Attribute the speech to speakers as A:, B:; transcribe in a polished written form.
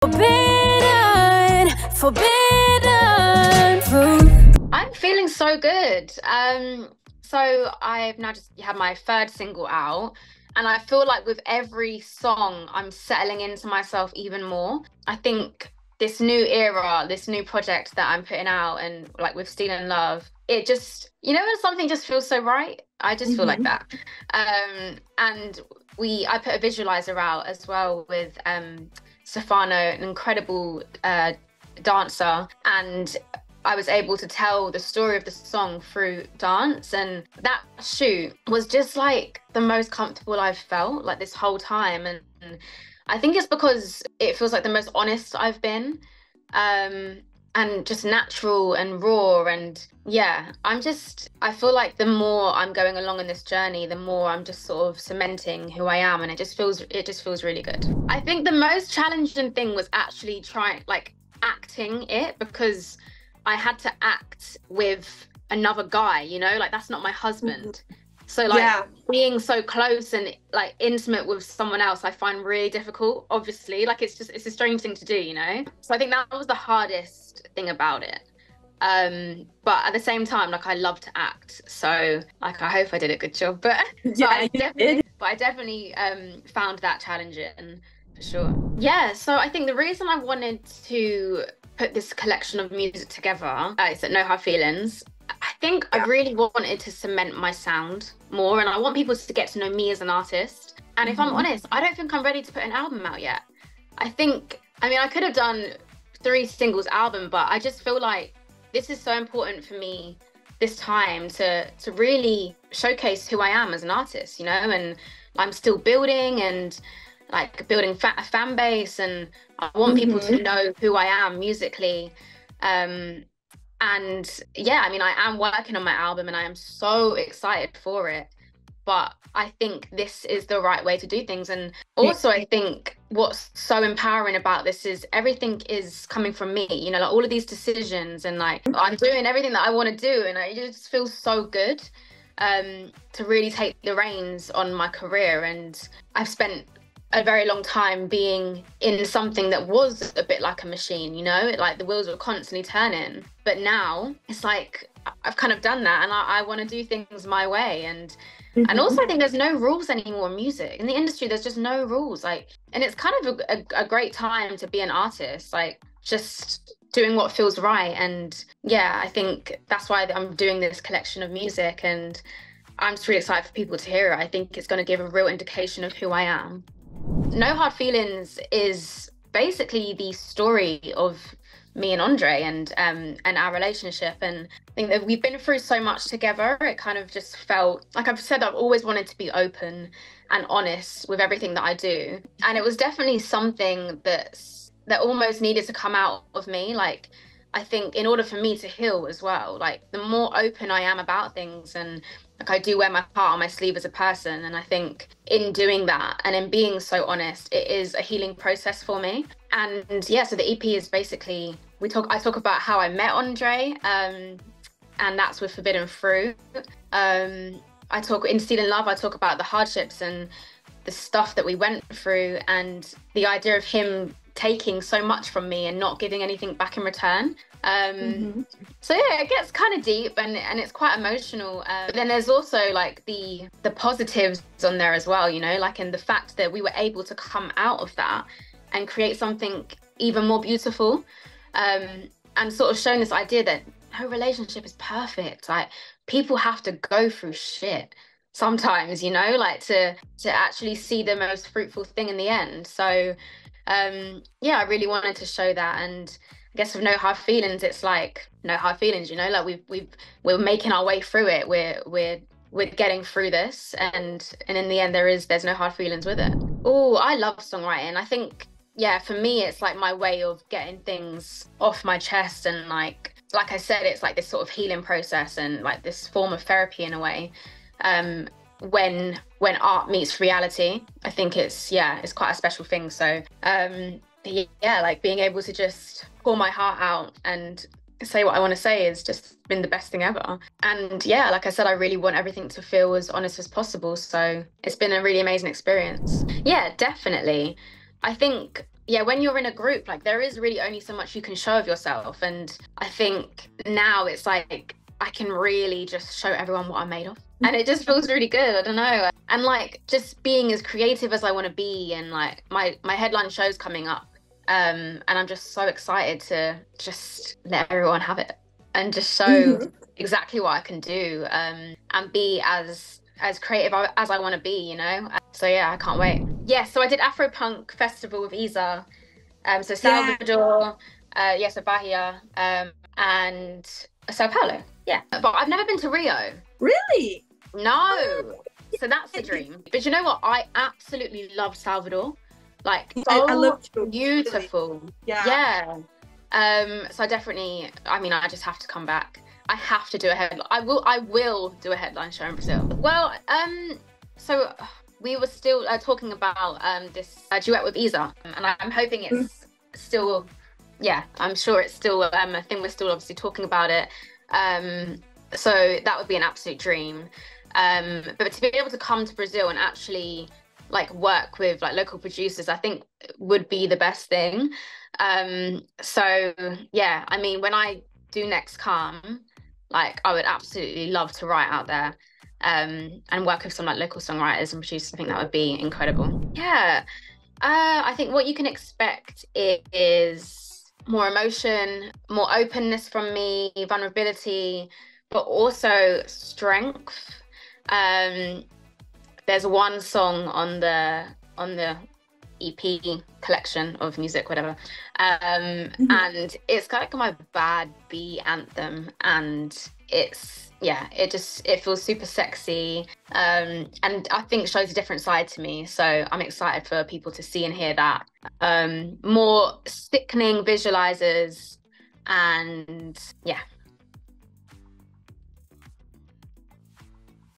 A: Forbidden fruit.
B: I'm feeling so good. So I've now just had my third single out, and I feel like with every song, I'm settling into myself even more. I think this new era, this new project that I'm putting out, and like with Steal and Love, it just, when something just feels so right, I just feel like that. And I put a visualizer out as well with Stefano, an incredible dancer, and I was able to tell the story of the song through dance, and that shoot was just like the most comfortable I've felt like this whole time. And I think it's because it feels like the most honest I've been, and just natural and raw. And yeah, I feel like the more I'm going along in this journey, the more I'm just sort of cementing who I am, and it just feels really good. I think the most challenging thing was actually acting it, because I had to act with another guy, like that's not my husband. So being so close and like intimate with someone else, I find really difficult, obviously. Like it's a strange thing to do, So I think that was the hardest thing about it. But at the same time, like I love to act. So like I hope I did a good job. But I definitely found that challenging for sure. Yeah, so I think the reason I wanted to put this collection of music together is that No Hard Feelings. I think I really wanted to cement my sound more, and I want people to get to know me as an artist. And if I'm honest, I don't think I'm ready to put an album out yet. I could have done 3 singles album, but I just feel like this is so important for me this time to really showcase who I am as an artist, and I'm still building and like building a fan base, and I want people to know who I am musically. And yeah, I am working on my album and I am so excited for it, but I think this is the right way to do things. And also I think what's so empowering about this is everything is coming from me, like all of these decisions, and like I'm doing everything that I want to do, and it just feels so good to really take the reins on my career. And I've spent a very long time being in something that was a bit like a machine, like the wheels were constantly turning. But now it's like I've kind of done that, and I want to do things my way. And also I think there's no rules anymore in music. In the industry, there's just no rules. And it's kind of a great time to be an artist, like just doing what feels right. And yeah, I think that's why I'm doing this collection of music, and I'm just really excited for people to hear it. I think it's going to give a real indication of who I am. No Hard Feelings is basically the story of me and Andre and our relationship. And I think that we've been through so much together. It kind of just felt like, I've said, I've always wanted to be open and honest with everything that I do. And it was definitely something that almost needed to come out of me. Like, I think in order for me to heal as well, like the more open I am about things, and like I do wear my heart on my sleeve as a person. And I think in doing that and in being so honest, it is a healing process for me. And yeah, so the EP is basically, I talk about how I met Andre, and that's with Forbidden Fruit. I talk in Steal and Love, I talk about the hardships and the stuff that we went through, and the idea of him taking so much from me and not giving anything back in return. So yeah, it gets kind of deep and it's quite emotional. But then there's also like the positives on there as well, like in the fact that we were able to come out of that and create something even more beautiful, and sort of showing this idea that no relationship is perfect. Like people have to go through shit sometimes, like to actually see the most fruitful thing in the end. So yeah, I really wanted to show that. And I guess with No Hard Feelings, it's like no hard feelings, like we're making our way through it. We're getting through this, and in the end there's no hard feelings with it. Oh, I love songwriting. I think, yeah, for me it's like my way of getting things off my chest, and like I said, it's like this sort of healing process and like this form of therapy in a way. When art meets reality, I think it's quite a special thing. So yeah, like being able to just pour my heart out and say what I want to say has just been the best thing ever. And yeah, like I said, I really want everything to feel as honest as possible. So it's been a really amazing experience. Yeah, definitely. I think yeah, when you're in a group, like there is really only so much you can show of yourself. And I think now it's like I can really just show everyone what I'm made of. And it just feels really good. I don't know. And like just being as creative as I want to be, and like my headline show's coming up. And I'm just so excited to just let everyone have it and just show exactly what I can do, and be as creative as I want to be, you know? So yeah, I can't wait. Yeah, so I did Afropunk Festival with Isa. So Salvador, so Bahia, and Sao Paulo. Yeah, but I've never been to Rio.
C: Really?
B: No. So that's the dream. But you know what? I absolutely love Salvador. Like, so
C: I love you.
B: beautiful.
C: Really. Yeah.
B: So I just have to come back. I have to do a headline. I will do a headline show in Brazil. Well, so we were still talking about this duet with Isa, and I'm hoping it's still, I'm sure it's still a thing. We're still obviously talking about it. So that would be an absolute dream. But to be able to come to Brazil and actually like work with like local producers, I think would be the best thing. So yeah, I mean, when I do next come, like I would absolutely love to write out there, and work with some like local songwriters and producers. I think that would be incredible. Yeah. I think what you can expect is more emotion, more openness from me, vulnerability, but also strength. There's one song on the EP collection of music, whatever, and it's like my bad B anthem, and it feels super sexy, and I think shows a different side to me. So I'm excited for people to see and hear that. More sickening visualizers, and yeah.